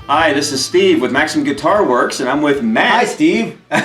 Hi, this is Steve with Maximum Guitar Works, and I'm with Matt. Hi, Steve. Well,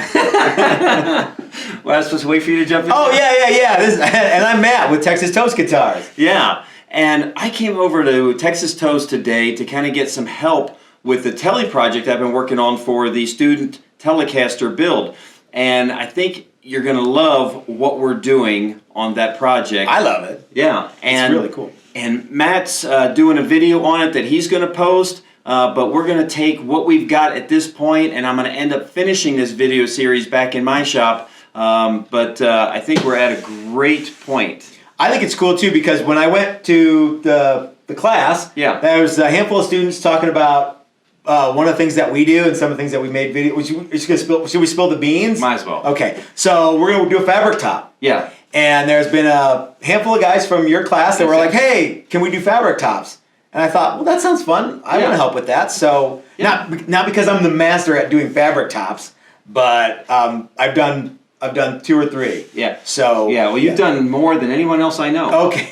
I was supposed to wait for you to jump in. Oh, yeah. And I'm Matt with Texas Toast Guitars. Yeah, and I came over to Texas Toast today to kind of get some help with the Tele project I've been working on for the student Telecaster build. And I think you're going to love what we're doing on that project. I love it. Yeah. It's really cool. And Matt's doing a video on it that he's going to post. But we're going to take what we've got at this point, and I'm going to end up finishing this video series back in my shop. But I think we're at a great point. I think it's cool, too, because when I went to the class, there was a handful of students talking about one of the things that we do and some of the things that we made video. Should we spill the beans? Might as well. Okay. So we're going to do a fabric top. Yeah. And there's been a handful of guys from your class that were like, hey, can we do fabric tops? And I thought, well, that sounds fun. I want to help with that. So not because I'm the master at doing fabric tops, but I've done 2 or 3. Yeah. So well, you've done more than anyone else I know. Okay.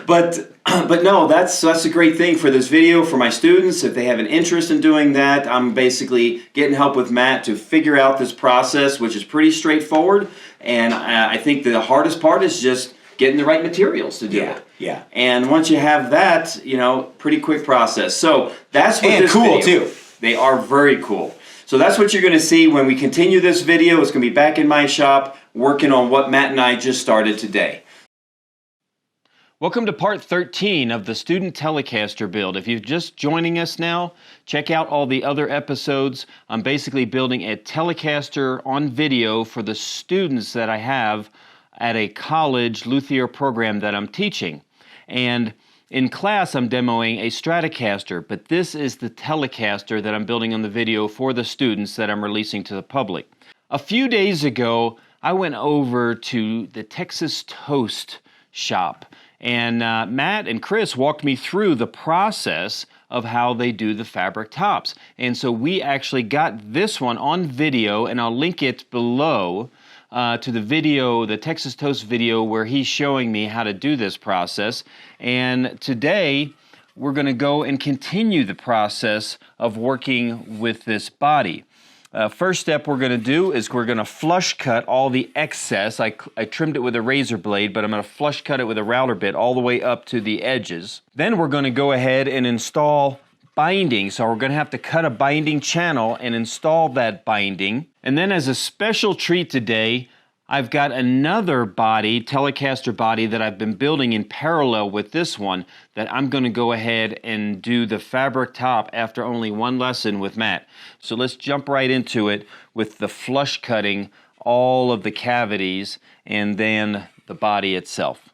But no, that's a great thing for this video for my students. If they have an interest in doing that, I'm basically getting help with Matt to figure out this process, which is pretty straightforward. And I think the hardest part is just getting the right materials to do it. Yeah. And once you have that, pretty quick process. So that's what this cool video, too. They are very cool. So that's what you're going to see when we continue this video. It's going to be back in my shop working on what Matt and I just started today. Welcome to part 13 of the Student Telecaster build. If you're just joining us now, check out all the other episodes. I'm basically building a Telecaster on video for the students that I have at a college luthier program that I'm teaching. And in class, I'm demoing a Stratocaster, but this is the Telecaster that I'm building on the video for the students that I'm releasing to the public. A few days ago, I went over to the Texas Toast shop, and Matt and Chris walked me through the process of how they do the fabric tops. And so we actually got this one on video, and I'll link it below to the video, the Texas Toast video, where he's showing me how to do this process. And today, we're going to go and continue the process of working with this body. First step we're going to do is we're going to flush cut all the excess. I trimmed it with a razor blade, but I'm going to flush cut it with a router bit all the way up to the edges. Then we're going to go ahead and install binding. So we're going to have to cut a binding channel and install that binding. And then as a special treat today, I've got another body, Telecaster body, that I've been building in parallel with this one that I'm going to go ahead and do the fabric top after only one lesson with Matt. So let's jump right into it with the flush cutting all of the cavities and then the body itself.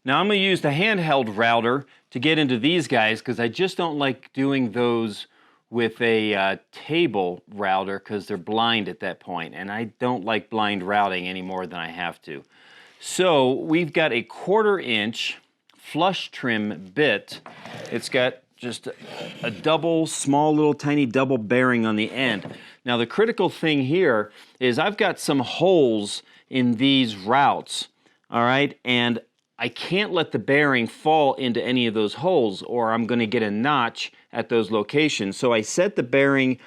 Now I'm going to use the handheld router to get into these guys because I just don't like doing those with a table router because they're blind at that point, and I don't like blind routing any more than I have to. So we've got a 1/4 inch flush trim bit. It's got just a double, small little tiny double bearing on the end. Now the critical thing here is I've got some holes in these routes, all right, and I can't let the bearing fall into any of those holes or I'm going to get a notch at those locations. So I set the bearing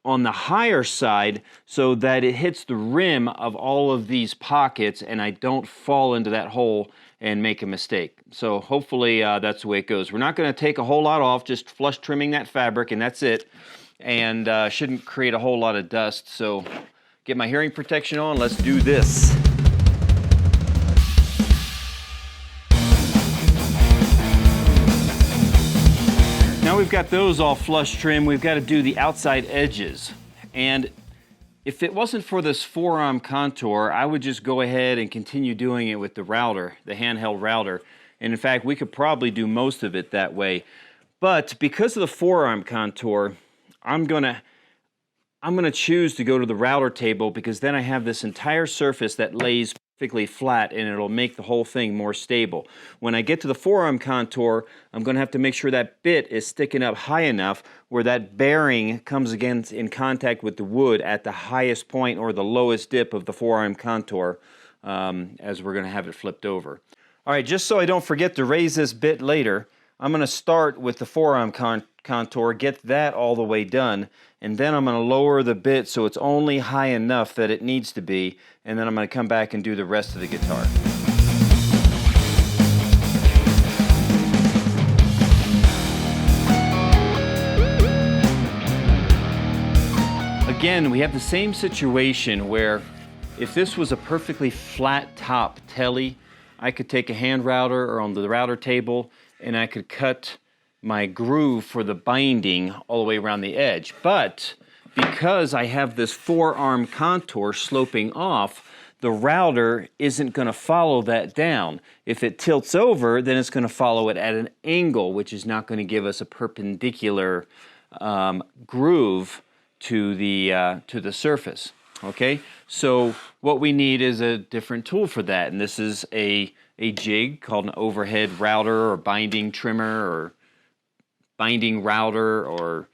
on the higher side so that it hits the rim of all of these pockets and I don't fall into that hole and make a mistake. So hopefully that's the way it goes. We're not going to take a whole lot off, just flush trimming that fabric and that's it. And shouldn't create a whole lot of dust. So get my hearing protection on, let's do this. Now we've got those all flush trimmed, we've got to do the outside edges. And if it wasn't for this forearm contour, I would just go ahead and continue doing it with the router, the handheld router. And in fact, we could probably do most of it that way. But because of the forearm contour, I'm gonna choose to go to the router table because then I have this entire surface that lays perfectly flat and it'll make the whole thing more stable. When I get to the forearm contour, I'm going to have to make sure that bit is sticking up high enough where that bearing comes against in contact with the wood at the highest point or the lowest dip of the forearm contour as we're going to have it flipped over. All right, just so I don't forget to raise this bit later, I'm going to start with the forearm contour, get that all the way done, and then I'm going to lower the bit so it's only high enough that it needs to be, and then I'm going to come back and do the rest of the guitar. Again, we have the same situation where if this was a perfectly flat top Tele, I could take a hand router or on the router table and I could cut my groove for the binding all the way around the edge. But because I have this forearm contour sloping off, the router isn't going to follow that down. If it tilts over, then it's going to follow it at an angle, which is not going to give us a perpendicular groove to the surface. Okay, so what we need is a different tool for that, and this is a jig called an overhead router or binding trimmer or binding router or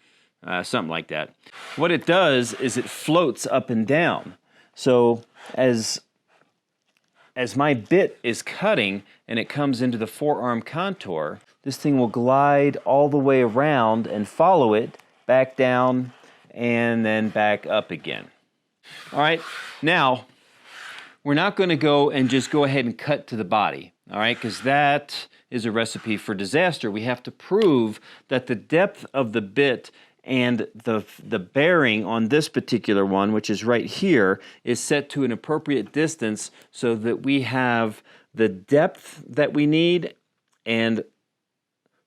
something like that. What it does is it floats up and down. So as my bit is cutting and it comes into the forearm contour, this thing will glide all the way around and follow it back down and then back up again. All right, now we're not going to go and just go ahead and cut to the body, all right, because that is a recipe for disaster. We have to prove that the depth of the bit and the bearing on this particular one, which is right here, is set to an appropriate distance so that we have the depth that we need and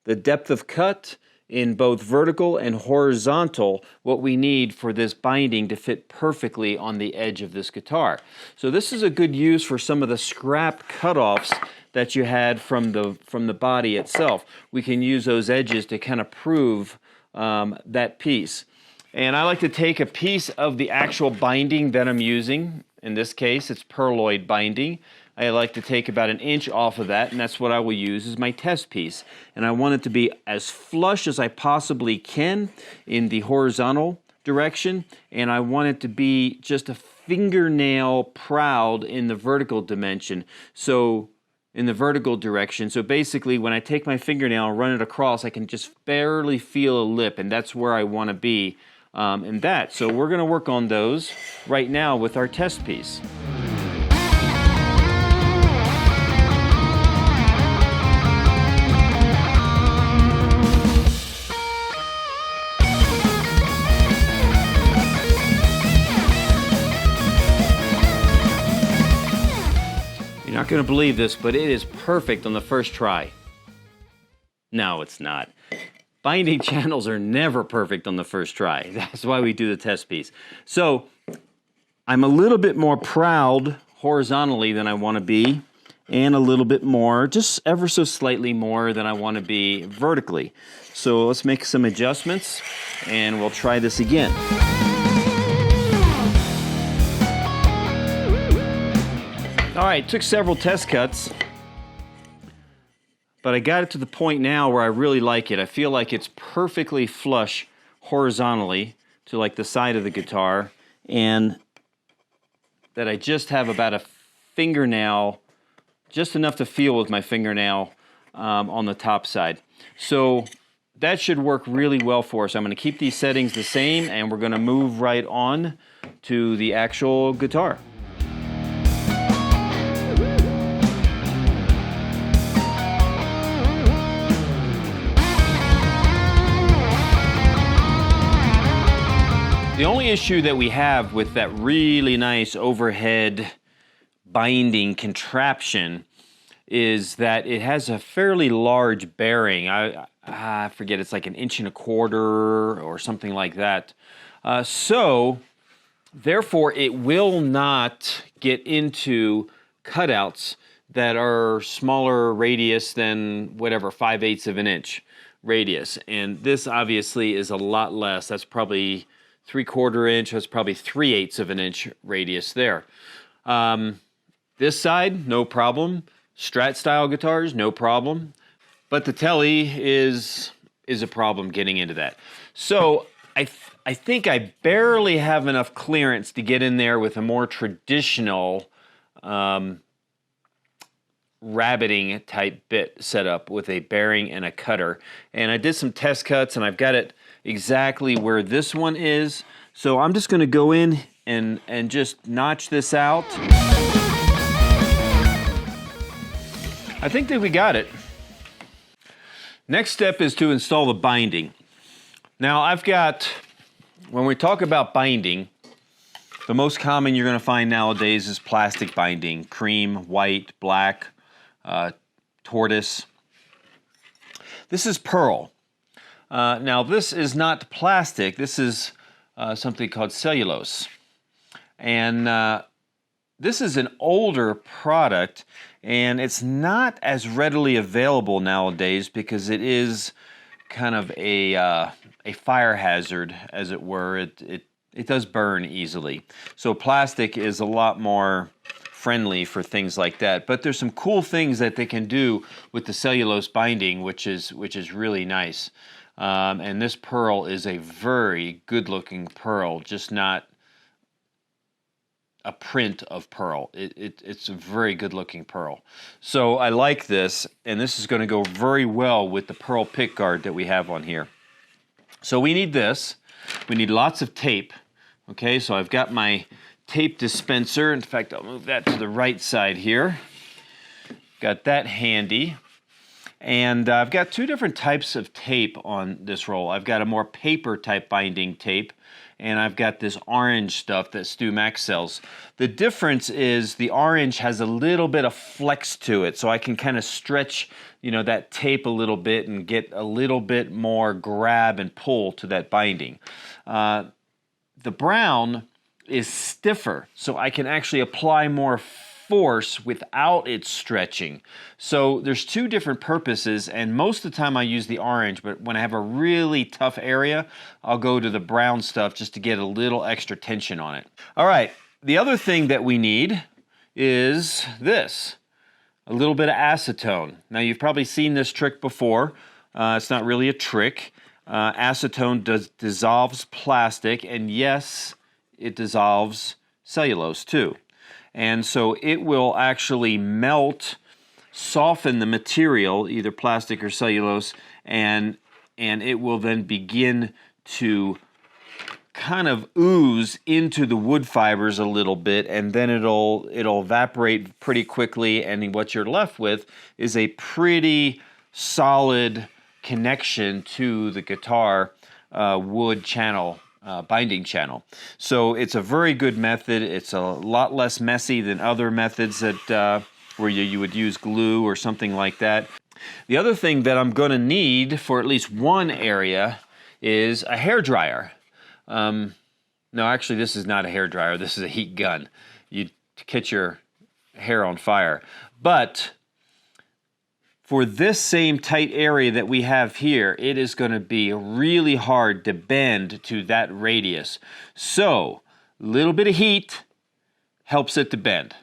the depth of cut in both vertical and horizontal, what we need for this binding to fit perfectly on the edge of this guitar. So this is a good use for some of the scrap cutoffs that you had from the body itself. We can use those edges to kind of prove that piece. And I like to take a piece of the actual binding that I'm using. In this case, it's perloid binding. I like to take about 1 inch off of that, and that's what I will use as my test piece. And I want it to be as flush as I possibly can in the horizontal direction, and I want it to be just a fingernail proud in the vertical dimension. So in the vertical direction. So basically when I take my fingernail and run it across, I can just barely feel a lip, and that's where I want to be in that. So we're going to work on those right now with our test piece. You're not going to believe this, but it is perfect on the first try. No, it's not. Binding channels are never perfect on the first try. That's why we do the test piece. So I'm a little bit more proud horizontally than I want to be, and a little bit more, just ever so slightly more than I want to be vertically. So let's make some adjustments, and we'll try this again. All right, took several test cuts, but I got it to the point now where I really like it. I feel like it's perfectly flush horizontally to like the side of the guitar, and that I just have about a fingernail, just enough to feel with my fingernail on the top side. So that should work really well for us. I'm going to keep these settings the same, and we're going to move right on to the actual guitar. The only issue that we have with that really nice overhead binding contraption is that it has a fairly large bearing. I forget, it's like 1.25 inches or something like that. So, therefore, it will not get into cutouts that are smaller radius than whatever, 5/8 of an inch radius. And this obviously is a lot less. That's probably 3/4 inch, that's probably 3/8 of an inch radius there. This side, no problem. Strat style guitars, no problem. But the Tele is a problem getting into that. So I think I barely have enough clearance to get in there with a more traditional rabbiting type bit setup with a bearing and a cutter. And I did some test cuts and I've got it exactly where this one is. So I'm just going to go in and just notch this out. I think that we got it. Next step is to install the binding. Now I've got, when we talk about binding, the most common you're going to find nowadays is plastic binding, cream, white, black, tortoise. This is pearl. Now this is not plastic, this is something called cellulose. And this is an older product, and it's not as readily available nowadays because it is kind of a fire hazard, as it were. It does burn easily. So plastic is a lot more friendly for things like that. But there's some cool things that they can do with the cellulose binding, which is really nice. And this pearl is a very good-looking pearl, just not a print of pearl. It's a very good-looking pearl. So I like this, and this is going to go very well with the pearl pickguard that we have on here. So we need this. We need lots of tape. Okay, so I've got my tape dispenser. In fact, I'll move that to the right side here. Got that handy. And I've got two different types of tape on this roll. I've got a more paper type binding tape, and I've got this orange stuff that Stu Max sells. The difference is the orange has a little bit of flex to it, so I can kind of stretch, you know, that tape a little bit and get a little bit more grab and pull to that binding. The brown is stiffer, so I can actually apply more force without it stretching. So there's two different purposes, and most of the time I use the orange, but when I have a really tough area, I'll go to the brown stuff just to get a little extra tension on it. All right, the other thing that we need is this, a little bit of acetone. Now you've probably seen this trick before. It's not really a trick. Acetone dissolves plastic, and yes, it dissolves cellulose too. And so it will actually melt, soften the material, either plastic or cellulose, and it will then begin to kind of ooze into the wood fibers a little bit, and then it'll evaporate pretty quickly, and what you're left with is a pretty solid connection to the guitar wood channel. Binding channel. So it's a very good method. It's a lot less messy than other methods that where you would use glue or something like that. The other thing that I'm going to need for at least one area is a hair dryer. No, actually this is not a hair dryer. This is a heat gun. You catch your hair on fire. But for this same tight area that we have here, it is going to be really hard to bend to that radius. So, a little bit of heat helps it to bend.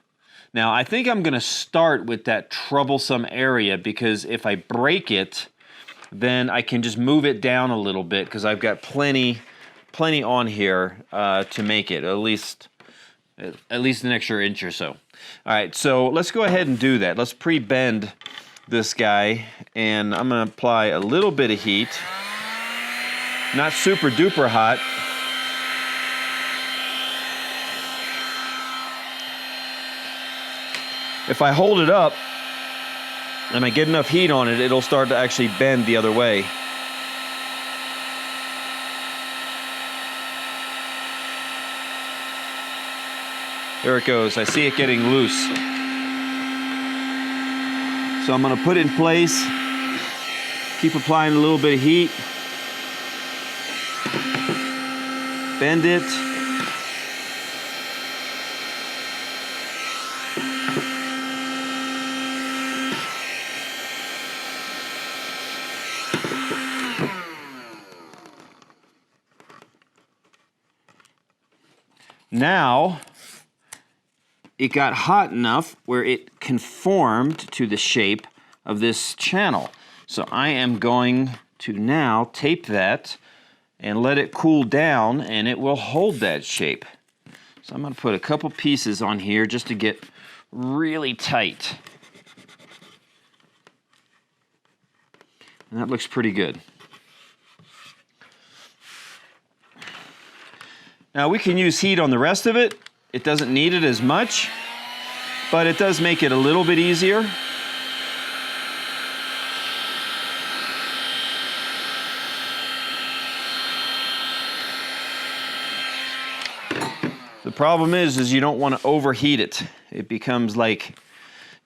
Now, I think I'm going to start with that troublesome area, because if I break it, then I can just move it down a little bit, because I've got plenty on here to make it, at least an extra inch or so. All right, so let's go ahead and do that. Let's pre-bend this guy, and I'm going to apply a little bit of heat, not super duper hot. If I hold it up and I get enough heat on it, it'll start to actually bend the other way. There it goes. I see it getting loose. So I'm going to put it in place, keep applying a little bit of heat, bend it, now it got hot enough where it conformed to the shape of this channel. So I am going to now tape that and let it cool down, and it will hold that shape. So I'm going to put a couple pieces on here just to get really tight. And that looks pretty good. Now we can use heat on the rest of it. It doesn't need it as much, but it does make it a little bit easier. The problem is you don't want to overheat it. It becomes like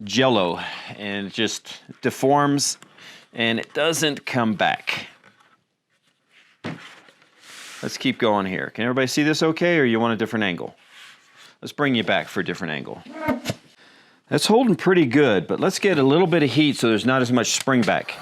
Jello and it just deforms and it doesn't come back. Let's keep going here. Can everybody see this okay, or you want a different angle? Let's bring you back for a different angle. That's holding pretty good, but let's get a little bit of heat so there's not as much spring back.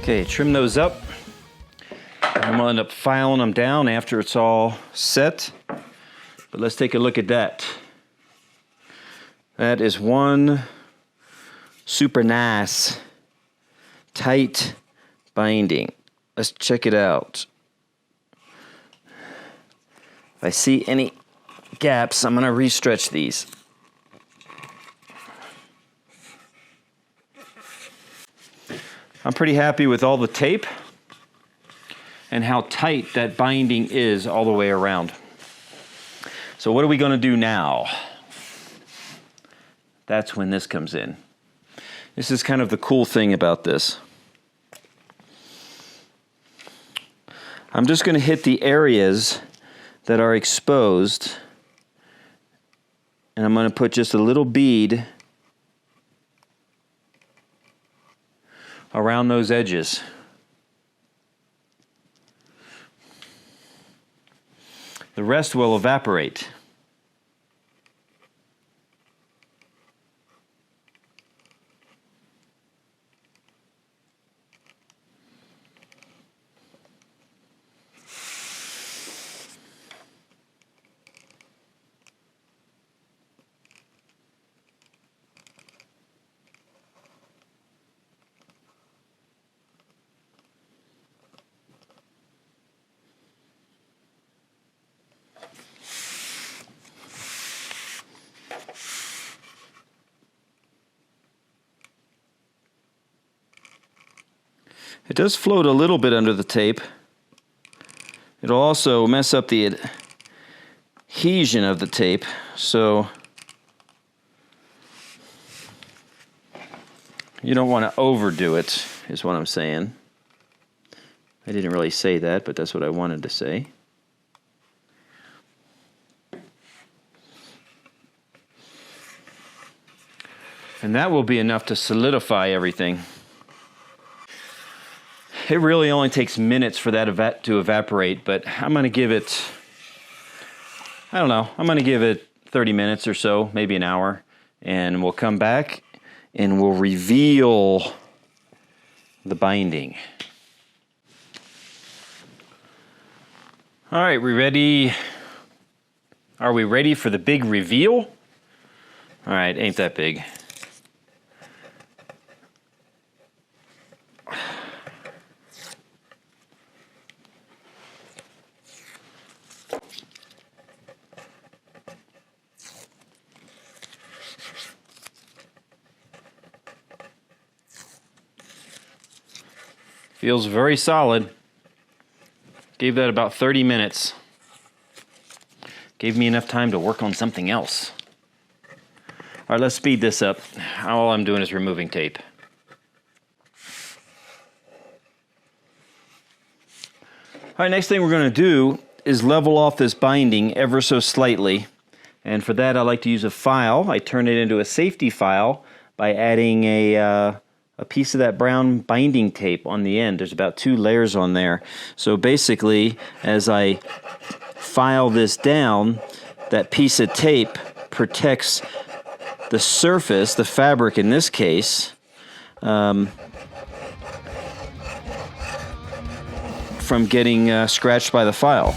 Okay, trim those up. I'm gonna end up filing them down after it's all set. But let's take a look at that. That is one super nice, tight binding. Let's check it out. If I see any gaps, I'm gonna re-stretch these. I'm pretty happy with all the tape and how tight that binding is all the way around. So what are we going to do now? That's when this comes in. This is kind of the cool thing about this. I'm just going to hit the areas that are exposed, and I'm going to put just a little bead around those edges. The rest will evaporate. It does float a little bit under the tape. It'll also mess up the adhesion of the tape, so you don't want to overdo it, is what I'm saying. I didn't really say that, but that's what I wanted to say. And that will be enough to solidify everything. It really only takes minutes for that to evaporate, but I'm going to give it, I don't know, I'm going to give it 30 minutes or so, maybe an hour, and we'll come back and we'll reveal the binding. All right, we ready? Are we ready for the big reveal? All right, ain't that big. Feels very solid. Gave that about 30 minutes. Gave me enough time to work on something else. All right, let's speed this up. All I'm doing is removing tape. All right, next thing we're going to do is level off this binding ever so slightly. And for that, I like to use a file. I turn it into a safety file by adding a piece of that brown binding tape on the end. There's about 2 layers on there. So basically, as I file this down, that piece of tape protects the surface, the fabric in this case, from getting scratched by the file.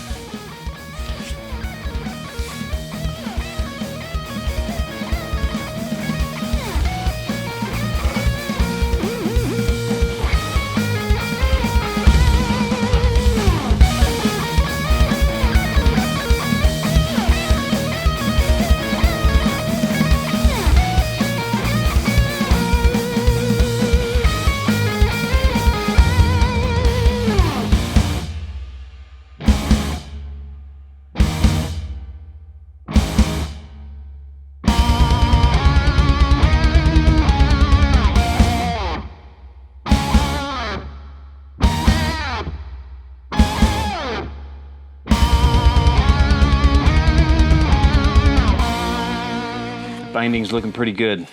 Binding's looking pretty good.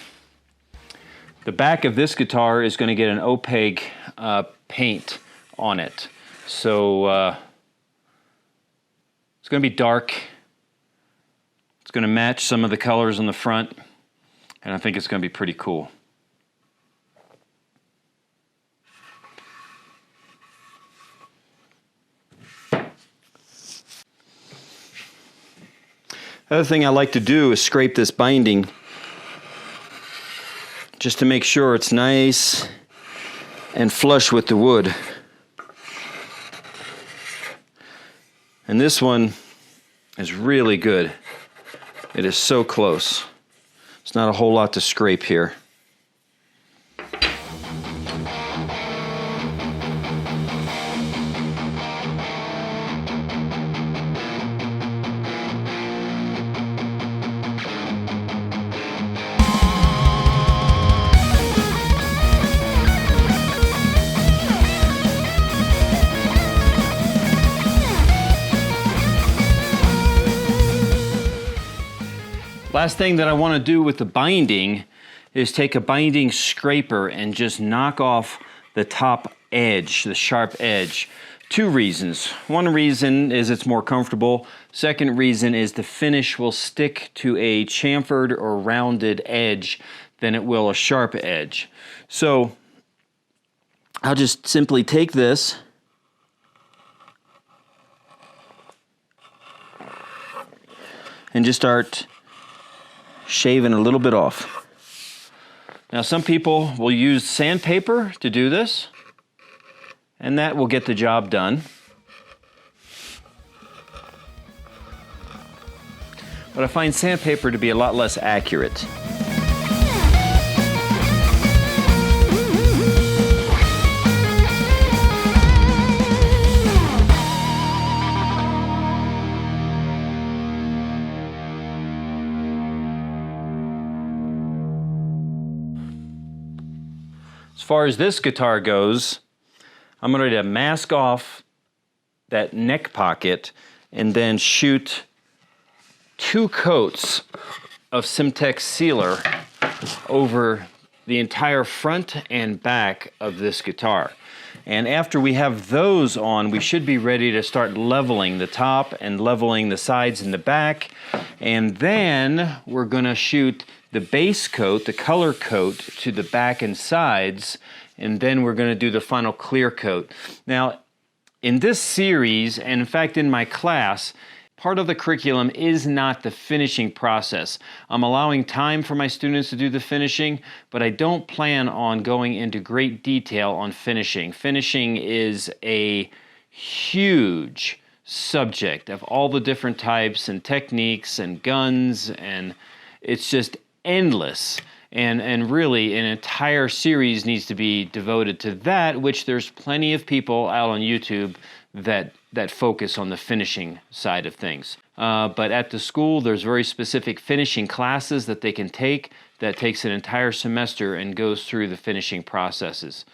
The back of this guitar is going to get an opaque paint on it. So it's going to be dark. It's going to match some of the colors on the front. And I think it's going to be pretty cool. The other thing I like to do is scrape this binding just to make sure it's nice and flush with the wood. And this one is really good. It is so close. It's not a whole lot to scrape here. Last thing that I want to do with the binding is take a binding scraper and just knock off the top edge, the sharp edge. 2 reasons. One reason is it's more comfortable. Second reason is the finish will stick to a chamfered or rounded edge than it will a sharp edge. So I'll just simply take this and just start shaving a little bit off. Now some people will use sandpaper to do this, and that will get the job done. But I find sandpaper to be a lot less accurate. As far as this guitar goes, I'm going to mask off that neck pocket and then shoot 2 coats of Simtex sealer over the entire front and back of this guitar. And after we have those on, we should be ready to start leveling the top and leveling the sides and the back. And then we're going to shoot the base coat, the color coat, to the back and sides, and then we're going to do the final clear coat. Now, in this series, and in fact in my class, part of the curriculum is not the finishing process. I'm allowing time for my students to do the finishing, but I don't plan on going into great detail on finishing. Finishing is a huge subject of all the different types and techniques and guns, and it's just endless. And really an entire series needs to be devoted to that, which there's plenty of people out on YouTube that focus on the finishing side of things. But at the school, there's very specific finishing classes that they can take that takes an entire semester and goes through the finishing processes.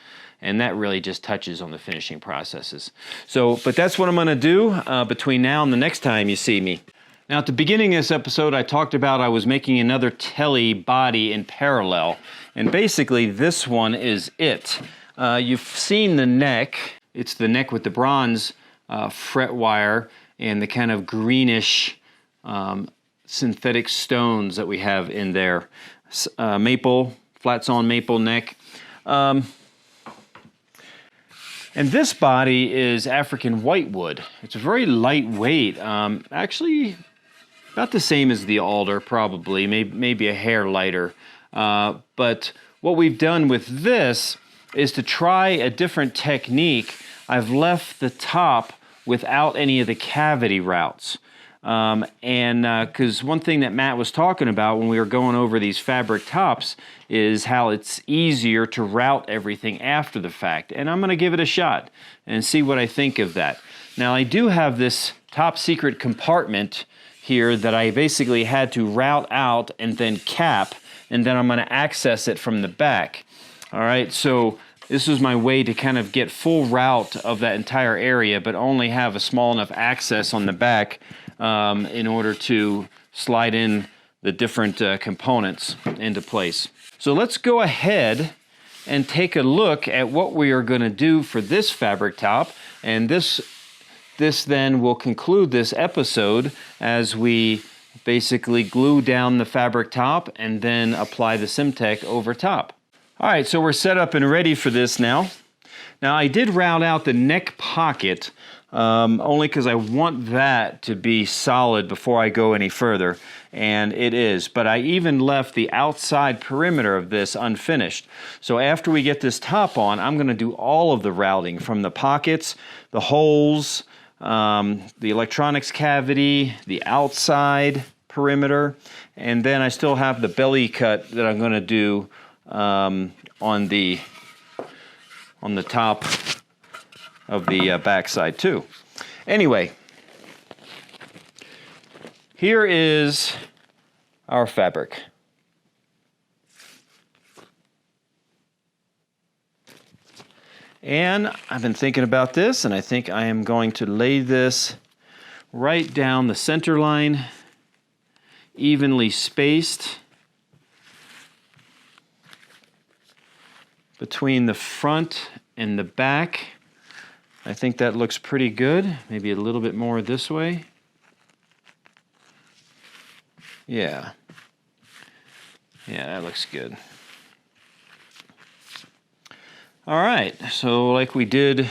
And that really just touches on the finishing processes. So, but that's what I'm going to do between now and the next time you see me. Now, at the beginning of this episode, I talked about I was making another Tele body in parallel. And basically, this one is it. You've seen the neck. It's the neck with the bronze fret wire and the kind of greenish synthetic stones that we have in there. Maple, flat sawn maple neck. And this body is African whitewood. It's very lightweight, actually about the same as the alder probably, maybe a hair lighter. But what we've done with this is to try a different technique. I've left the top without any of the cavity routes. Because one thing that Matt was talking about when we were going over these fabric tops is how it's easier to route everything after the fact. And I'm going to give it a shot and see what I think of that. Now, I do have this top secret compartment here that I basically had to route out and then cap, and then I'm going to access it from the back. All right, so this was my way to kind of get full route of that entire area, but only have a small enough access on the back in order to slide in the different components into place. So let's go ahead and take a look at what we are going to do for this fabric top, and this then will conclude this episode as we basically glue down the fabric top and then apply the Simtech over top. All right, so we're set up and ready for this now. Now, I did route out the neck pocket only because I want that to be solid before I go any further, and it is. But I even left the outside perimeter of this unfinished. So after we get this top on, I'm going to do all of the routing from the pockets, the holes, the electronics cavity, the outside perimeter, and then I still have the belly cut that I'm going to do on the top of the backside too. Anyway, here is our fabric. And I've been thinking about this, and I think I am going to lay this right down the center line, evenly spaced between the front and the back. I think that looks pretty good. Maybe a little bit more this way. Yeah. Yeah, that looks good. All right, so like we did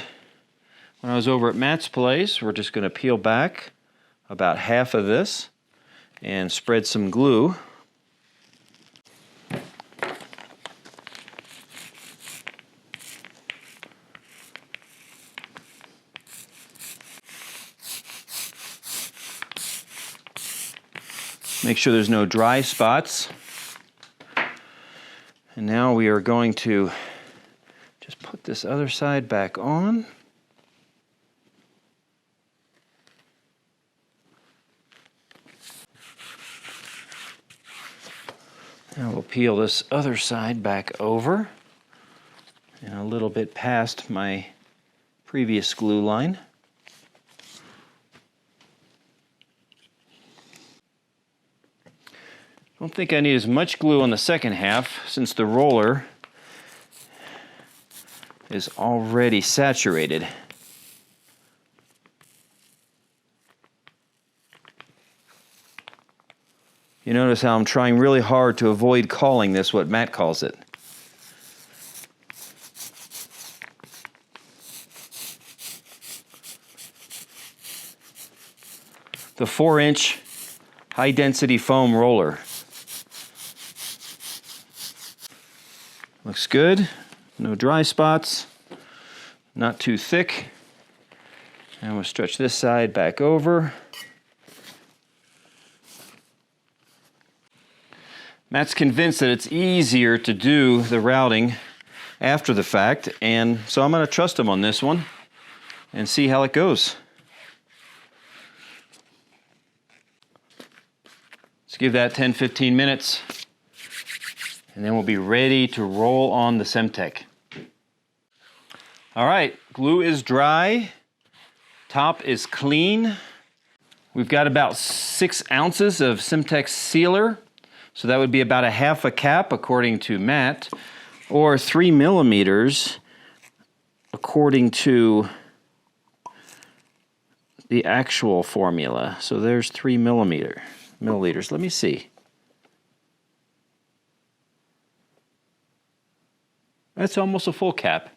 when I was over at Matt's place, we're just going to peel back about half of this and spread some glue. Make sure there's no dry spots. And now we are going to just put this other side back on. Now we'll peel this other side back over and a little bit past my previous glue line. I don't think I need as much glue on the second half since the roller is already saturated. You notice how I'm trying really hard to avoid calling this what Matt calls it. The 4-inch high-density foam roller. Looks good. No dry spots. Not too thick. And we'll stretch this side back over. Matt's convinced that it's easier to do the routing after the fact, and so I'm going to trust him on this one and see how it goes. Let's give that 10-15 minutes, and then we'll be ready to roll on the Semtech. All right, glue is dry, top is clean. We've got about 6 ounces of Semtech sealer, so that would be about a half a cap according to Matt, or 3 millimeters according to the actual formula. So there's 3 milliliters. Let me see. That's almost a full cap.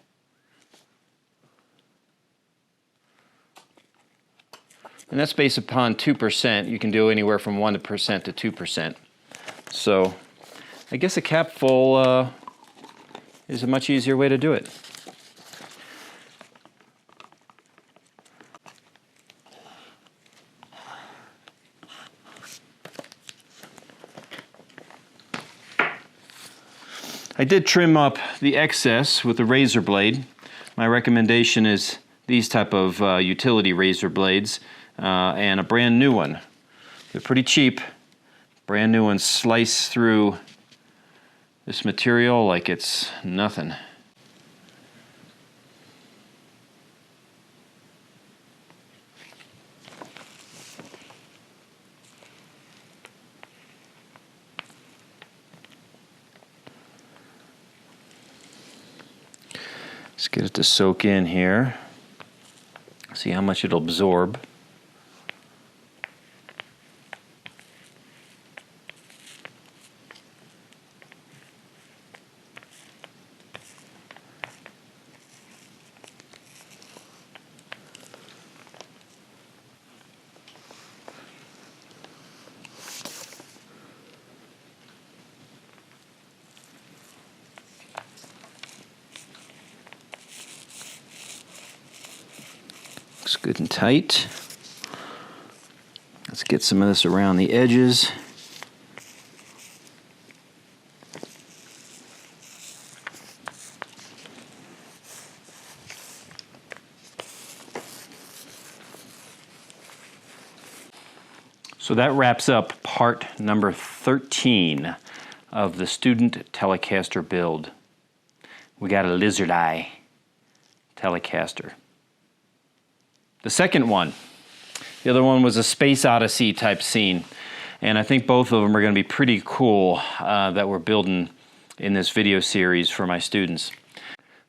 And that's based upon 2%. You can do anywhere from 1% to 2%. So I guess a cap full is a much easier way to do it. I did trim up the excess with a razor blade. My recommendation is these type of utility razor blades and a brand new one. They're pretty cheap. Brand new ones slice through this material like it's nothing. Let's get it to soak in here. See how much it'll absorb. Looks good and tight. Let's get some of this around the edges. So that wraps up part number 13 of the student Telecaster build. We got a lizard eye Telecaster. The second one, the other one was a Space Odyssey type scene, and I think both of them are going to be pretty cool that we're building in this video series for my students.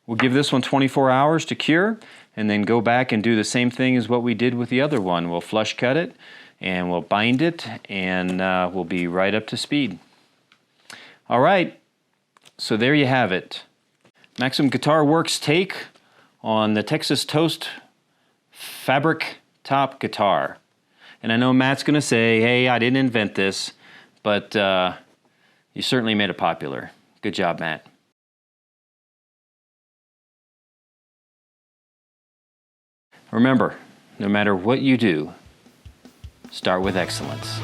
We'll give this one 24 hours to cure, and then go back and do the same thing as what we did with the other one. We'll flush cut it, and we'll bind it, and we'll be right up to speed. All right, so there you have it. Maximum Guitar Works take on the Texas Toast fabric top guitar. And I know Matt's going to say, hey, I didn't invent this, but you certainly made it popular. Good job, Matt. Remember, no matter what you do, start with excellence.